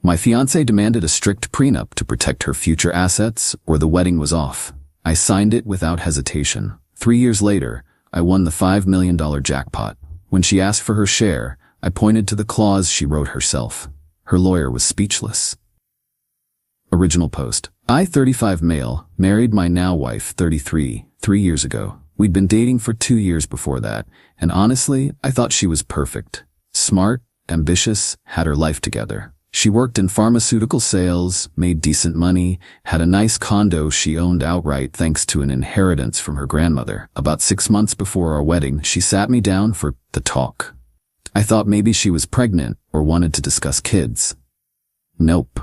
My fiancée demanded a strict prenup to protect her future assets, or the wedding was off. I signed it without hesitation. 3 years later, I won the $5 million jackpot. When she asked for her share, I pointed to the clause she wrote herself. Her lawyer was speechless. Original post. I, 35 male, married my now wife, 33, 3 years ago. We'd been dating for 2 years before that, and honestly, I thought she was perfect. Smart, ambitious, had her life together. She worked in pharmaceutical sales, made decent money, had a nice condo she owned outright thanks to an inheritance from her grandmother. About 6 months before our wedding, she sat me down for the talk. I thought maybe she was pregnant or wanted to discuss kids. Nope.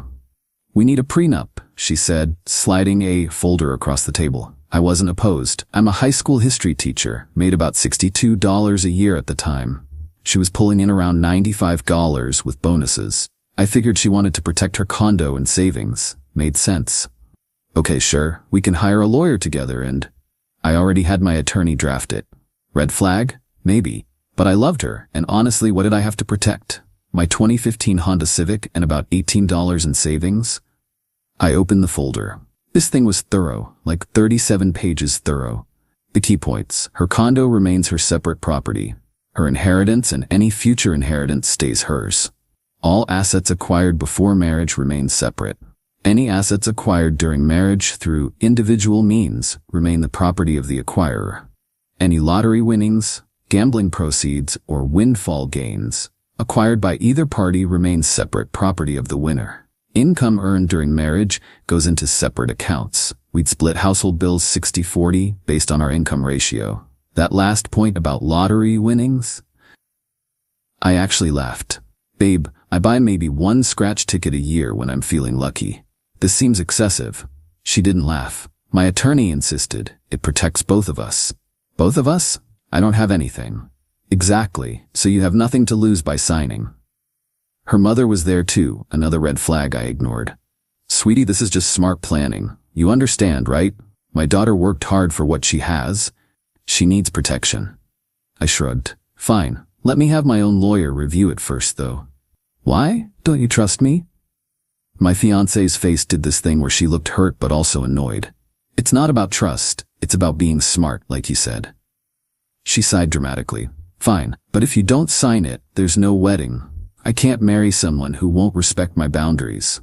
We need a prenup, she said, sliding a folder across the table. I wasn't opposed. I'm a high school history teacher, made about $62 a year at the time. She was pulling in around $95 with bonuses. I figured she wanted to protect her condo and savings. Made sense. Okay, sure, we can hire a lawyer together and... I already had my attorney draft it. Red flag? Maybe. But I loved her, and honestly, what did I have to protect? My 2015 Honda Civic and about $18 in savings? I opened the folder. This thing was thorough, like 37 pages thorough. The key points. Her condo remains her separate property. Her inheritance and any future inheritance stays hers. All assets acquired before marriage remain separate. Any assets acquired during marriage through individual means remain the property of the acquirer. Any lottery winnings, gambling proceeds, or windfall gains acquired by either party remain separate property of the winner. Income earned during marriage goes into separate accounts. We'd split household bills 60-40 based on our income ratio. That last point about lottery winnings? I actually laughed. Babe, I buy maybe one scratch ticket a year when I'm feeling lucky. This seems excessive. She didn't laugh. My attorney insisted. It protects both of us. Both of us? I don't have anything. Exactly, so you have nothing to lose by signing. Her mother was there too, another red flag I ignored. Sweetie, this is just smart planning. You understand, right? My daughter worked hard for what she has. She needs protection. I shrugged. Fine, let me have my own lawyer review it first though. Why? Don't you trust me? My fiancée's face did this thing where she looked hurt but also annoyed. It's not about trust, it's about being smart, like you said. She sighed dramatically. Fine, but if you don't sign it, there's no wedding. I can't marry someone who won't respect my boundaries.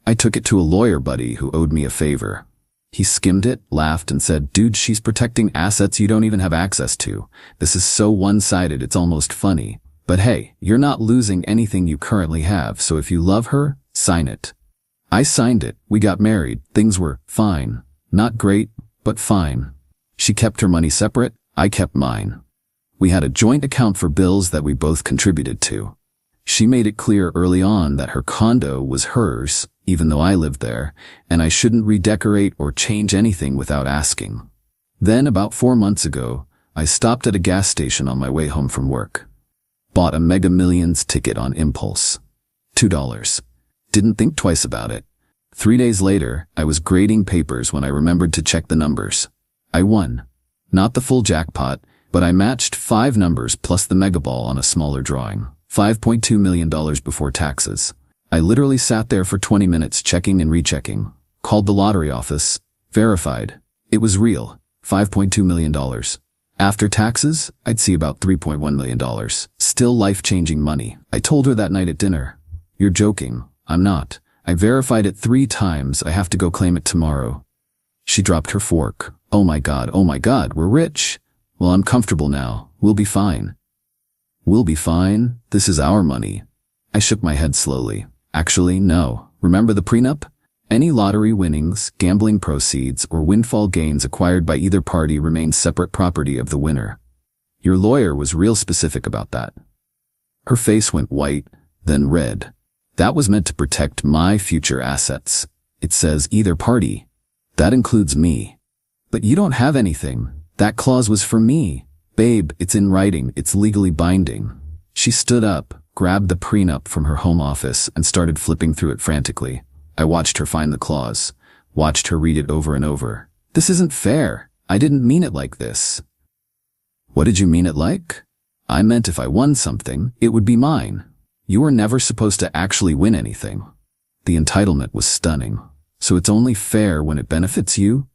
I took it to a lawyer buddy who owed me a favor. He skimmed it, laughed, and said, dude, she's protecting assets you don't even have access to. This is so one-sided, it's almost funny. But hey, you're not losing anything you currently have, so if you love her, sign it. I signed it. We got married. Things were fine. Not great, but fine. She kept her money separate. I kept mine. We had a joint account for bills that we both contributed to. She made it clear early on that her condo was hers, even though I lived there, and I shouldn't redecorate or change anything without asking. Then, about 4 months ago, I stopped at a gas station on my way home from work. Bought a Mega Millions ticket on impulse. $2. Didn't think twice about it. 3 days later, I was grading papers when I remembered to check the numbers. I won. Not the full jackpot, but I matched 5 numbers plus the mega ball on a smaller drawing. $5.2 million before taxes. I literally sat there for 20 minutes checking and rechecking. Called the lottery office. Verified. It was real. $5.2 million. After taxes, I'd see about $3.1 million. Still life-changing money. I told her that night at dinner. You're joking. I'm not. I verified it 3 times. I have to go claim it tomorrow. She dropped her fork. Oh my God, we're rich. Well, I'm comfortable now. We'll be fine. We'll be fine. This is our money. I shook my head slowly. Actually, no. Remember the prenup? Any lottery winnings, gambling proceeds, or windfall gains acquired by either party remain separate property of the winner. Your lawyer was real specific about that. Her face went white, then red. That was meant to protect my future assets. It says either party. That includes me. But you don't have anything. That clause was for me. Babe, it's in writing. It's legally binding. She stood up, grabbed the prenup from her home office, and started flipping through it frantically. I watched her find the clause, watched her read it over and over. This isn't fair. I didn't mean it like this. What did you mean it like? I meant if I won something, it would be mine. You were never supposed to actually win anything. The entitlement was stunning. So it's only fair when it benefits you?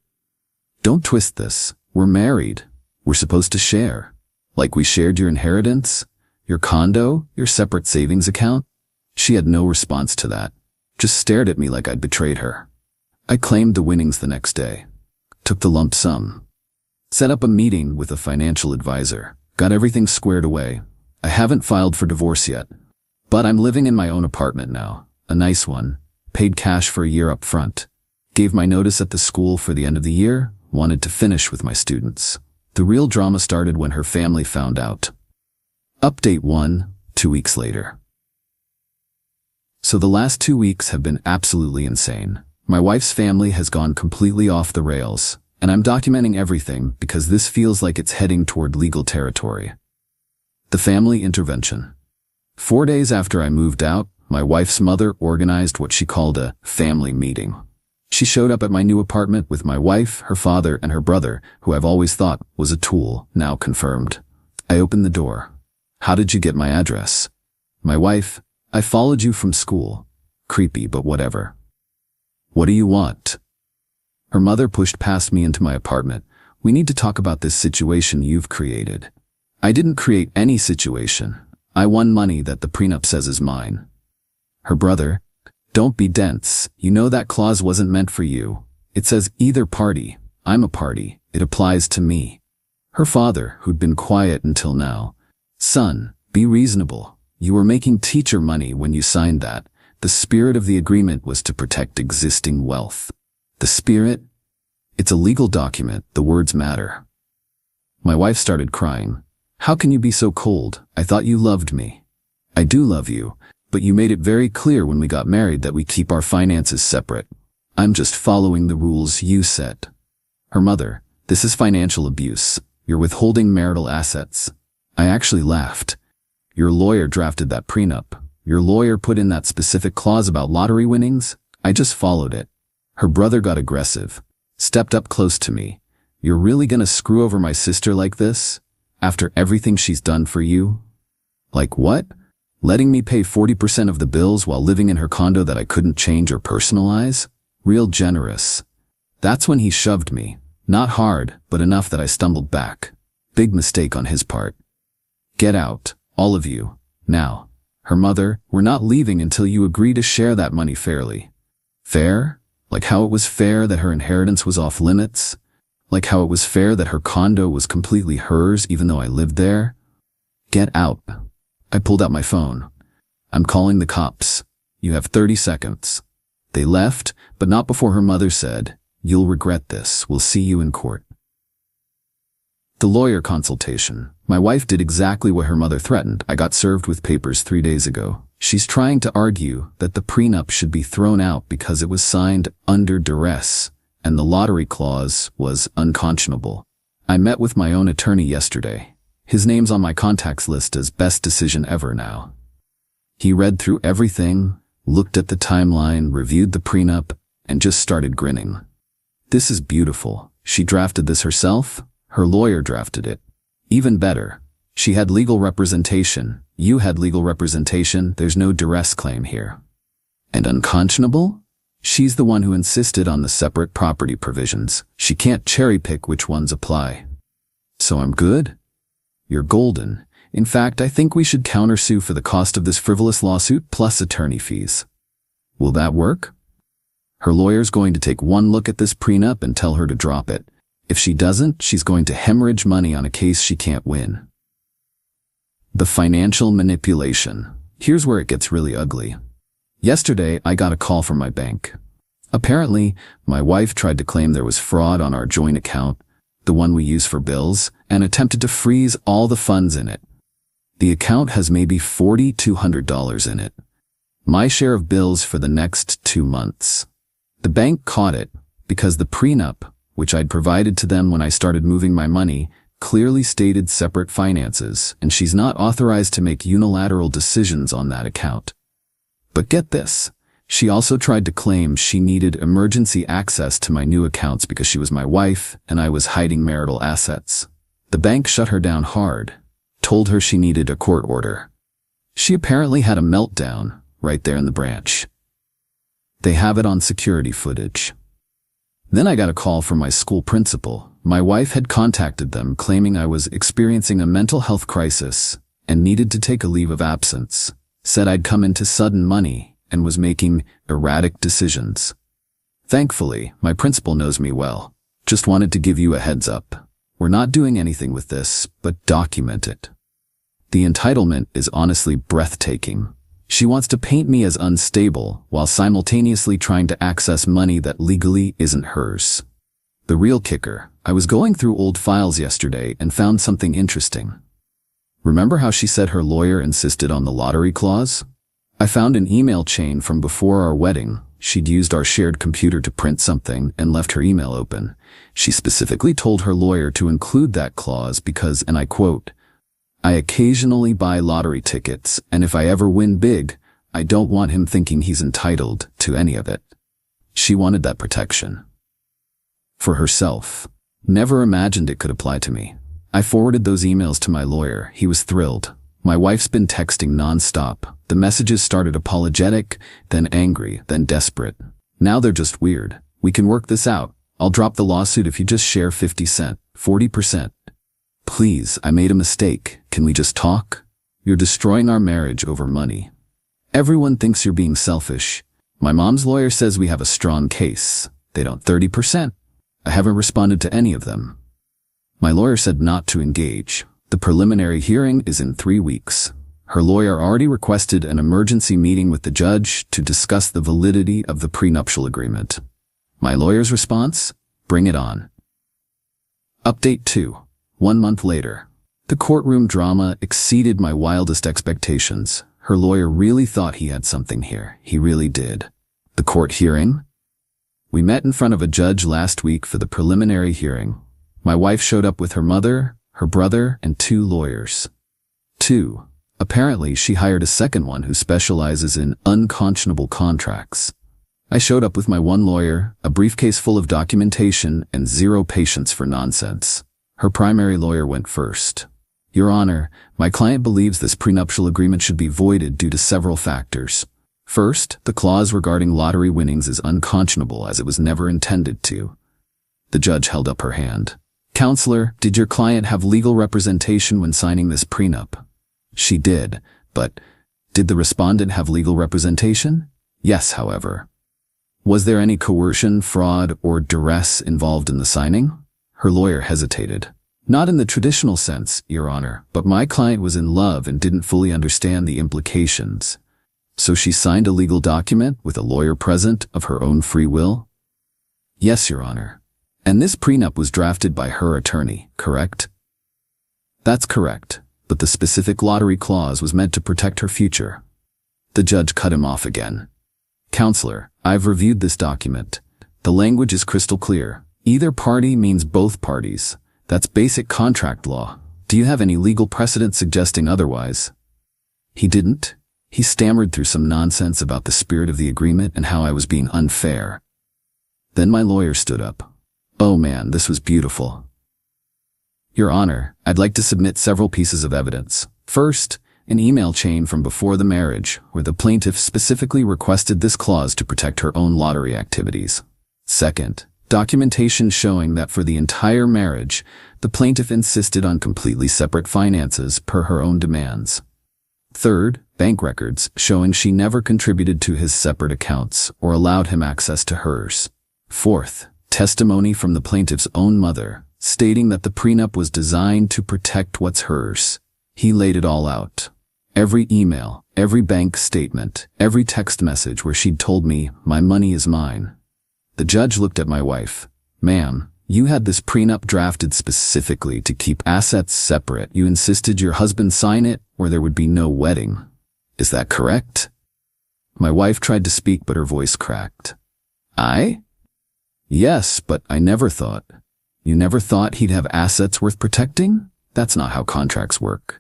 Don't twist this. We're married. We're supposed to share. Like we shared your inheritance, your condo, your separate savings account? She had no response to that. Just stared at me like I'd betrayed her. I claimed the winnings the next day. Took the lump sum. Set up a meeting with a financial advisor. Got everything squared away. I haven't filed for divorce yet. But I'm living in my own apartment now. A nice one. Paid cash for a year up front. Gave my notice at the school for the end of the year. Wanted to finish with my students. The real drama started when her family found out. Update 1, 2 weeks later. So the last 2 weeks have been absolutely insane. My wife's family has gone completely off the rails, and I'm documenting everything because this feels like it's heading toward legal territory. The family intervention. 4 days after I moved out, my wife's mother organized what she called a family meeting. She showed up at my new apartment with my wife, her father, and her brother, who I've always thought was a tool, now confirmed. I opened the door. How did you get my address? My wife, I followed you from school. Creepy, but whatever. What do you want? Her mother pushed past me into my apartment. We need to talk about this situation you've created. I didn't create any situation. I won money that the prenup says is mine. Her brother, don't be dense. You know that clause wasn't meant for you. It says either party. I'm a party. It applies to me. Her father, who'd been quiet until now. Son, be reasonable. You were making teacher money when you signed that. The spirit of the agreement was to protect existing wealth. The spirit? It's a legal document. The words matter. My wife started crying. How can you be so cold? I thought you loved me. I do love you. But you made it very clear when we got married that we keep our finances separate. I'm just following the rules you set. Her mother, this is financial abuse. You're withholding marital assets. I actually laughed. Your lawyer drafted that prenup. Your lawyer put in that specific clause about lottery winnings. I just followed it. Her brother got aggressive. Stepped up close to me. You're really gonna screw over my sister like this? After everything she's done for you? Like what? Letting me pay 40% of the bills while living in her condo that I couldn't change or personalize? Real generous. That's when he shoved me. Not hard, but enough that I stumbled back. Big mistake on his part. Get out, all of you. Now. Her mother, we're not leaving until you agree to share that money fairly. Fair? Like how it was fair that her inheritance was off limits? Like how it was fair that her condo was completely hers even though I lived there? Get out. I pulled out my phone. I'm calling the cops. You have 30 seconds. They left, but not before her mother said, you'll regret this. We'll see you in court. The lawyer consultation. My wife did exactly what her mother threatened. I got served with papers 3 days ago. She's trying to argue that the prenup should be thrown out because it was signed under duress, and the lottery clause was unconscionable. I met with my own attorney yesterday. His name's on my contacts list as best decision ever now. He read through everything, looked at the timeline, reviewed the prenup, and just started grinning. This is beautiful. She drafted this herself? Her lawyer drafted it. Even better. She had legal representation. You had legal representation. There's no duress claim here. And unconscionable? She's the one who insisted on the separate property provisions. She can't cherry-pick which ones apply. So I'm good? You're golden. In fact, I think we should countersue for the cost of this frivolous lawsuit plus attorney fees. Will that work? Her lawyer's going to take one look at this prenup and tell her to drop it. If she doesn't, she's going to hemorrhage money on a case she can't win. The financial manipulation. Here's where it gets really ugly. Yesterday, I got a call from my bank. Apparently, my wife tried to claim there was fraud on our joint account, the one we use for bills, and attempted to freeze all the funds in it. The account has maybe $4,200 in it. My share of bills for the next 2 months. The bank caught it because the prenup, which I'd provided to them when I started moving my money, clearly stated separate finances, and she's not authorized to make unilateral decisions on that account. But get this. She also tried to claim she needed emergency access to my new accounts because she was my wife and I was hiding marital assets. The bank shut her down hard, told her she needed a court order. She apparently had a meltdown right there in the branch. They have it on security footage. Then I got a call from my school principal. My wife had contacted them claiming I was experiencing a mental health crisis and needed to take a leave of absence. Said I'd come into sudden money and was making erratic decisions. Thankfully, my principal knows me well. Just wanted to give you a heads up. We're not doing anything with this, but document it. The entitlement is honestly breathtaking. She wants to paint me as unstable while simultaneously trying to access money that legally isn't hers. The real kicker, I was going through old files yesterday and found something interesting. Remember how she said her lawyer insisted on the lottery clause? I found an email chain from before our wedding. She'd used our shared computer to print something and left her email open. She specifically told her lawyer to include that clause because, and I quote, "I occasionally buy lottery tickets, and if I ever win big, I don't want him thinking he's entitled to any of it." She wanted that protection. For herself. Never imagined it could apply to me. I forwarded those emails to my lawyer. He was thrilled. My wife's been texting nonstop. The messages started apologetic, then angry, then desperate. Now they're just weird. "We can work this out. I'll drop the lawsuit if you just share 50 cents, 40%. Please, I made a mistake. Can we just talk? You're destroying our marriage over money. Everyone thinks you're being selfish. My mom's lawyer says we have a strong case. They don't 30%. I haven't responded to any of them. My lawyer said not to engage. The preliminary hearing is in 3 weeks. Her lawyer already requested an emergency meeting with the judge to discuss the validity of the prenuptial agreement. My lawyer's response? Bring it on. Update 2. 1 month later. The courtroom drama exceeded my wildest expectations. Her lawyer really thought he had something here. He really did. The court hearing? We met in front of a judge last week for the preliminary hearing. My wife showed up with her mother, her brother, and 2 lawyers. 2. Apparently, she hired a second one who specializes in unconscionable contracts. I showed up with my 1 lawyer, a briefcase full of documentation, and 0 patience for nonsense. Her primary lawyer went first. Your Honor, my client believes this prenuptial agreement should be voided due to several factors. First, the clause regarding lottery winnings is unconscionable as it was never intended to. The judge held up her hand. Counselor, did your client have legal representation when signing this prenup? She did, but did the respondent have legal representation? Yes, however. Was there any coercion, fraud, or duress involved in the signing? Her lawyer hesitated. Not in the traditional sense, Your Honor, but my client was in love and didn't fully understand the implications. So she signed a legal document with a lawyer present of her own free will? Yes, Your Honor. And this prenup was drafted by her attorney, correct? That's correct, but the specific lottery clause was meant to protect her future. The judge cut him off again. Counselor, I've reviewed this document. The language is crystal clear. Either party means both parties. That's basic contract law. Do you have any legal precedent suggesting otherwise? He didn't. He stammered through some nonsense about the spirit of the agreement and how I was being unfair. Then my lawyer stood up. Oh man, this was beautiful. Your Honor, I'd like to submit several pieces of evidence. First, an email chain from before the marriage, where the plaintiff specifically requested this clause to protect her own lottery activities. Second, documentation showing that for the entire marriage, the plaintiff insisted on completely separate finances per her own demands. Third, bank records showing she never contributed to his separate accounts or allowed him access to hers. Fourth, testimony from the plaintiff's own mother, stating that the prenup was designed to protect what's hers. He laid it all out. Every email, every bank statement, every text message where she'd told me, my money is mine. The judge looked at my wife. Ma'am, you had this prenup drafted specifically to keep assets separate. You insisted your husband sign it or there would be no wedding. Is that correct? My wife tried to speak, but her voice cracked. Yes, but I never thought. You never thought he'd have assets worth protecting? That's not how contracts work.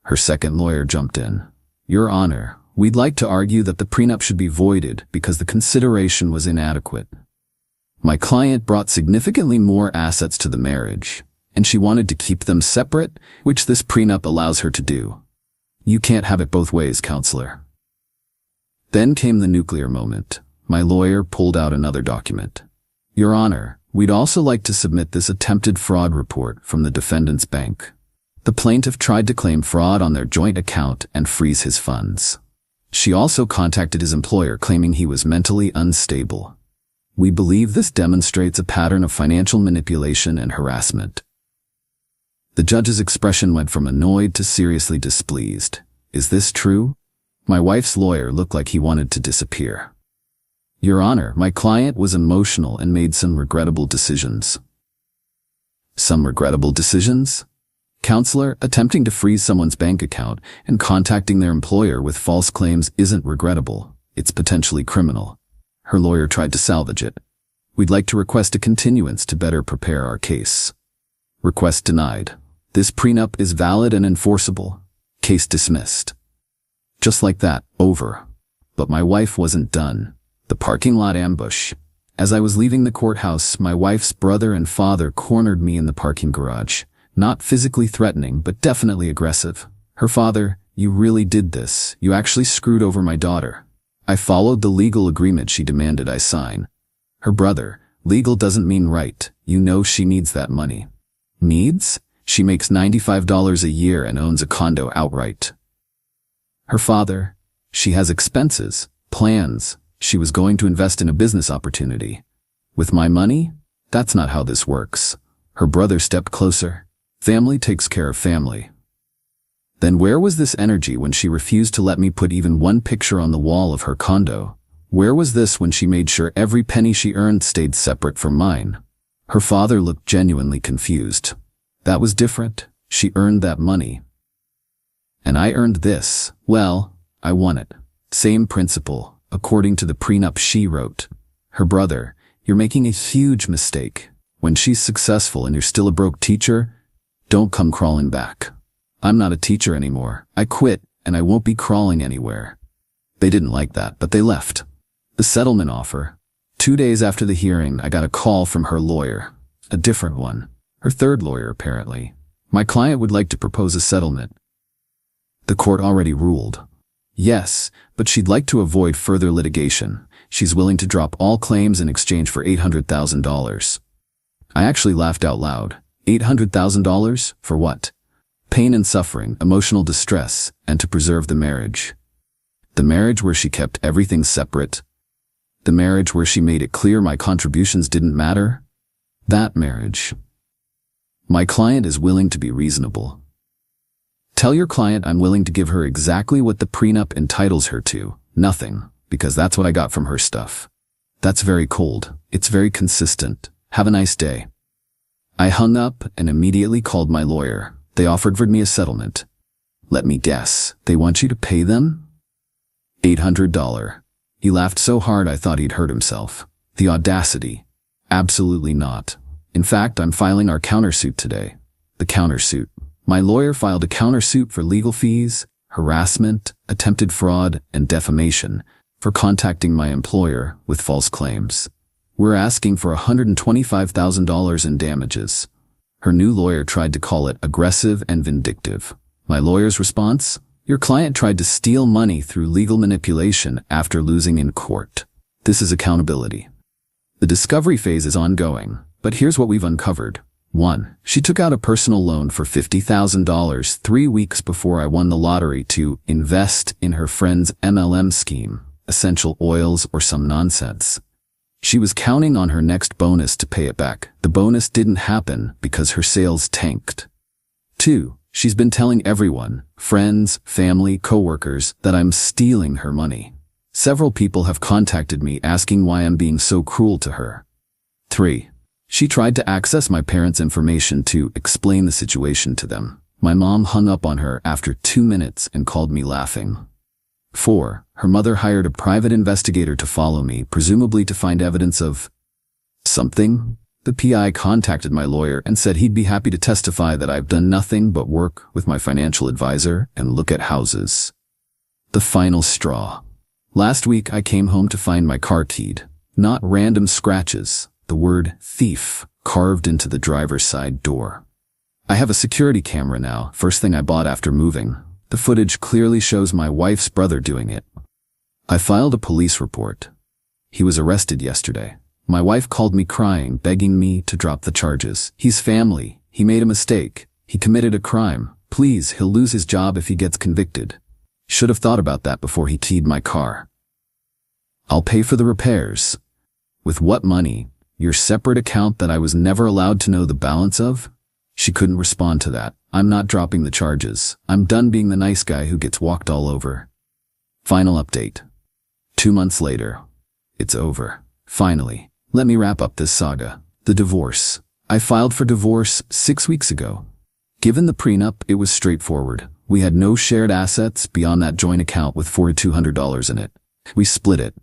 Her second lawyer jumped in. Your Honor, we'd like to argue that the prenup should be voided because the consideration was inadequate. My client brought significantly more assets to the marriage, and she wanted to keep them separate, which this prenup allows her to do. You can't have it both ways, Counselor. Then came the nuclear moment. My lawyer pulled out another document. Your Honor, we'd also like to submit this attempted fraud report from the defendant's bank. The plaintiff tried to claim fraud on their joint account and freeze his funds. She also contacted his employer claiming he was mentally unstable. We believe this demonstrates a pattern of financial manipulation and harassment. The judge's expression went from annoyed to seriously displeased. Is this true? My wife's lawyer looked like he wanted to disappear. Your Honor, my client was emotional and made some regrettable decisions. Some regrettable decisions? Counselor, attempting to freeze someone's bank account and contacting their employer with false claims isn't regrettable. It's potentially criminal. Her lawyer tried to salvage it. We'd like to request a continuance to better prepare our case. Request denied. This prenup is valid and enforceable. Case dismissed. Just like that, over. But my wife wasn't done. The parking lot ambush. As I was leaving the courthouse, my wife's brother and father cornered me in the parking garage. Not physically threatening, but definitely aggressive. Her father, you really did this. You actually screwed over my daughter. I followed the legal agreement she demanded I sign. Her brother, legal doesn't mean right. You know she needs that money. Needs? She makes $95 a year and owns a condo outright. Her father, she has expenses, plans. She was going to invest in a business opportunity. With my money? That's not how this works. Her brother stepped closer. Family takes care of family. Then where was this energy when she refused to let me put even one picture on the wall of her condo? Where was this when she made sure every penny she earned stayed separate from mine? Her father looked genuinely confused. That was different. She earned that money. And I earned this. Well, I won it. Same principle, according to the prenup she wrote. Her brother, you're making a huge mistake. When she's successful and you're still a broke teacher, don't come crawling back. I'm not a teacher anymore. I quit, and I won't be crawling anywhere. They didn't like that, but they left. The settlement offer. 2 days after the hearing, I got a call from her lawyer. A different one. Her third lawyer, apparently. My client would like to propose a settlement. The court already ruled. Yes, but she'd like to avoid further litigation. She's willing to drop all claims in exchange for $800,000. I actually laughed out loud. $800,000? For what? Pain and suffering, emotional distress, and to preserve the marriage. The marriage where she kept everything separate. The marriage where she made it clear my contributions didn't matter. That marriage. My client is willing to be reasonable. Tell your client I'm willing to give her exactly what the prenup entitles her to, nothing, because that's what I got from her stuff. That's very cold. It's very consistent. Have a nice day. I hung up and immediately called my lawyer. They offered me a settlement. Let me guess, they want you to pay them? $800. He laughed so hard I thought he'd hurt himself. The audacity. Absolutely not. In fact, I'm filing our countersuit today. The countersuit. My lawyer filed a countersuit for legal fees, harassment, attempted fraud, and defamation for contacting my employer with false claims. We're asking for $125,000 in damages. Her new lawyer tried to call it aggressive and vindictive. My lawyer's response? Your client tried to steal money through legal manipulation after losing in court. This is accountability. The discovery phase is ongoing, but here's what we've uncovered. 1. She took out a personal loan for $50,000 3 weeks before I won the lottery to invest in her friend's MLM scheme, essential oils or some nonsense. She was counting on her next bonus to pay it back. The bonus didn't happen because her sales tanked. 2. She's been telling everyone, friends, family, coworkers, that I'm stealing her money. Several people have contacted me asking why I'm being so cruel to her. 3. She tried to access my parents' information to explain the situation to them. My mom hung up on her after 2 minutes and called me laughing. 4. Her mother hired a private investigator to follow me, presumably to find evidence of something. The PI contacted my lawyer and said he'd be happy to testify that I've done nothing but work with my financial advisor and look at houses. The final straw. Last week I came home to find my car keyed. Not random scratches. The word thief carved into the driver's side door. I have a security camera now, first thing I bought after moving. The footage clearly shows my wife's brother doing it. I filed a police report. He was arrested yesterday. My wife called me crying, begging me to drop the charges. He's family. He made a mistake. He committed a crime. Please, he'll lose his job if he gets convicted. Should have thought about that before he keyed my car. I'll pay for the repairs. With what money? Your separate account that I was never allowed to know the balance of? She couldn't respond to that. I'm not dropping the charges. I'm done being the nice guy who gets walked all over. Final update. 2 months later. It's over. Finally. Let me wrap up this saga. The divorce. I filed for divorce 6 weeks ago. Given the prenup, it was straightforward. We had no shared assets beyond that joint account with $4,200 in it. We split it.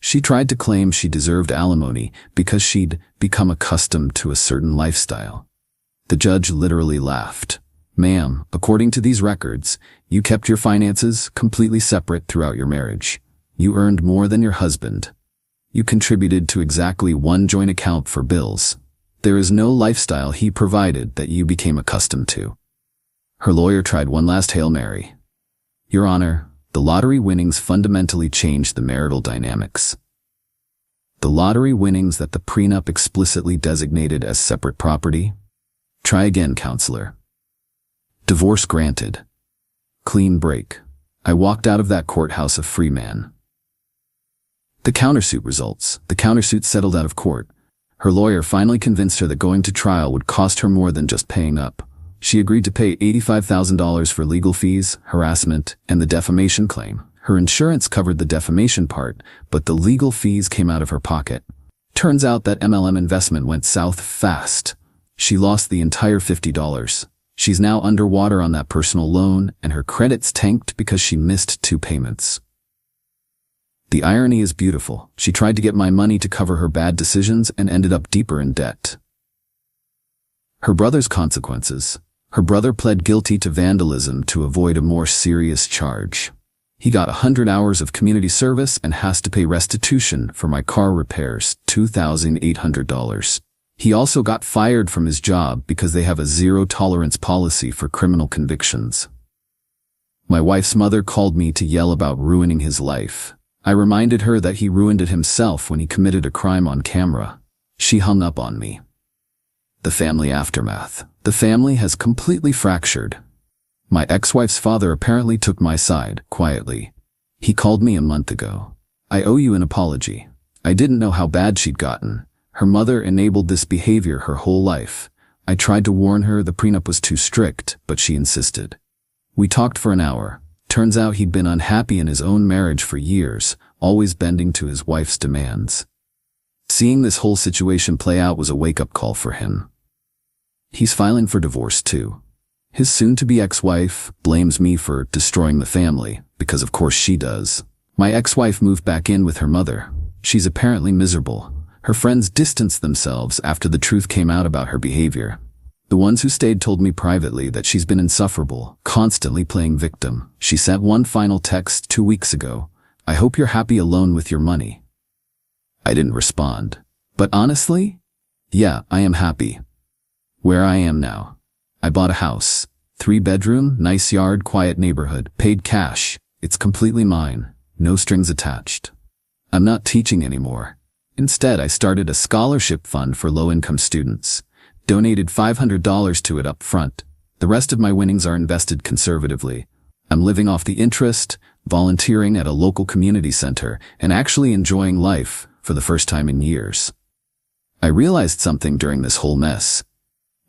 She tried to claim she deserved alimony because she'd become accustomed to a certain lifestyle. The judge literally laughed. Ma'am, according to these records, you kept your finances completely separate throughout your marriage. You earned more than your husband. You contributed to exactly one joint account for bills. There is no lifestyle he provided that you became accustomed to. Her lawyer tried one last Hail Mary. Your Honor, the lottery winnings fundamentally changed the marital dynamics. The lottery winnings that the prenup explicitly designated as separate property? Try again, counselor. Divorce granted. Clean break. I walked out of that courthouse a free man. The countersuit results. The countersuit settled out of court. Her lawyer finally convinced her that going to trial would cost her more than just paying up. She agreed to pay $85,000 for legal fees, harassment, and the defamation claim. Her insurance covered the defamation part, but the legal fees came out of her pocket. Turns out that MLM investment went south fast. She lost the entire $50. She's now underwater on that personal loan, and her credits tanked because she missed 2 payments. The irony is beautiful. She tried to get my money to cover her bad decisions and ended up deeper in debt. Her brother's consequences. Her brother pled guilty to vandalism to avoid a more serious charge. He got 100 hours of community service and has to pay restitution for my car repairs, $2,800. He also got fired from his job because they have a zero-tolerance policy for criminal convictions. My wife's mother called me to yell about ruining his life. I reminded her that he ruined it himself when he committed a crime on camera. She hung up on me. The family aftermath. The family has completely fractured. My ex-wife's father apparently took my side, quietly. He called me a month ago. I owe you an apology. I didn't know how bad she'd gotten. Her mother enabled this behavior her whole life. I tried to warn her the prenup was too strict, but she insisted. We talked for an hour. Turns out he'd been unhappy in his own marriage for years, always bending to his wife's demands. Seeing this whole situation play out was a wake-up call for him. He's filing for divorce too. His soon-to-be ex-wife blames me for destroying the family, because of course she does. My ex-wife moved back in with her mother. She's apparently miserable. Her friends distanced themselves after the truth came out about her behavior. The ones who stayed told me privately that she's been insufferable, constantly playing victim. She sent one final text 2 weeks ago. I hope you're happy alone with your money. I didn't respond. But honestly, yeah, I am happy. Where I am now. I bought a house. 3-bedroom, nice yard, quiet neighborhood, paid cash. It's completely mine. No strings attached. I'm not teaching anymore. Instead, I started a scholarship fund for low-income students. Donated $500 to it up front. The rest of my winnings are invested conservatively. I'm living off the interest, volunteering at a local community center, and actually enjoying life for the first time in years. I realized something during this whole mess.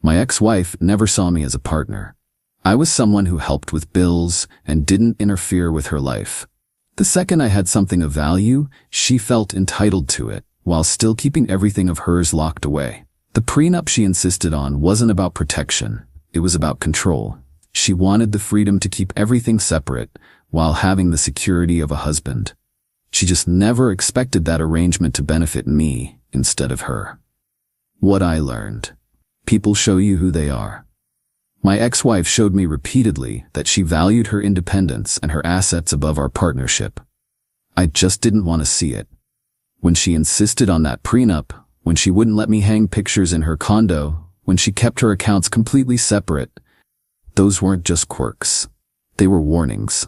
My ex-wife never saw me as a partner. I was someone who helped with bills and didn't interfere with her life. The second I had something of value, she felt entitled to it, while still keeping everything of hers locked away. The prenup she insisted on wasn't about protection. It was about control. She wanted the freedom to keep everything separate while having the security of a husband. She just never expected that arrangement to benefit me instead of her. What I learned. People show you who they are. My ex-wife showed me repeatedly that she valued her independence and her assets above our partnership. I just didn't want to see it. When she insisted on that prenup, when she wouldn't let me hang pictures in her condo, when she kept her accounts completely separate, those weren't just quirks. They were warnings.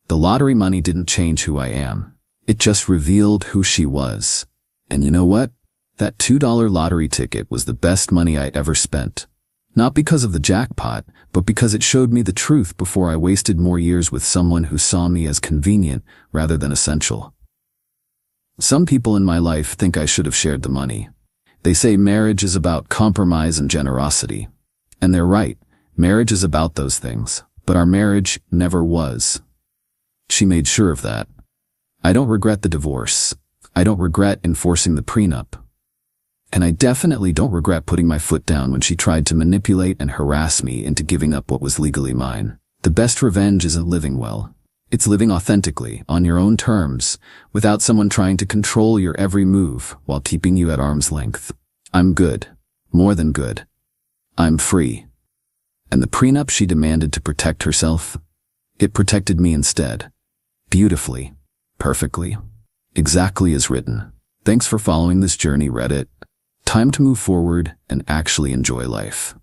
The lottery money didn't change who I am. It just revealed who she was. And you know what? That $2 lottery ticket was the best money I ever spent. Not because of the jackpot, but because it showed me the truth before I wasted more years with someone who saw me as convenient rather than essential. Some people in my life think I should have shared the money. They say marriage is about compromise and generosity. And they're right. Marriage is about those things. But our marriage never was. She made sure of that. I don't regret the divorce. I don't regret enforcing the prenup. And I definitely don't regret putting my foot down when she tried to manipulate and harass me into giving up what was legally mine. The best revenge isn't living well. It's living authentically, on your own terms, without someone trying to control your every move while keeping you at arm's length. I'm good. More than good. I'm free. And the prenup she demanded to protect herself, it protected me instead. Beautifully. Perfectly. Exactly as written. Thanks for following this journey, Reddit. Time to move forward and actually enjoy life.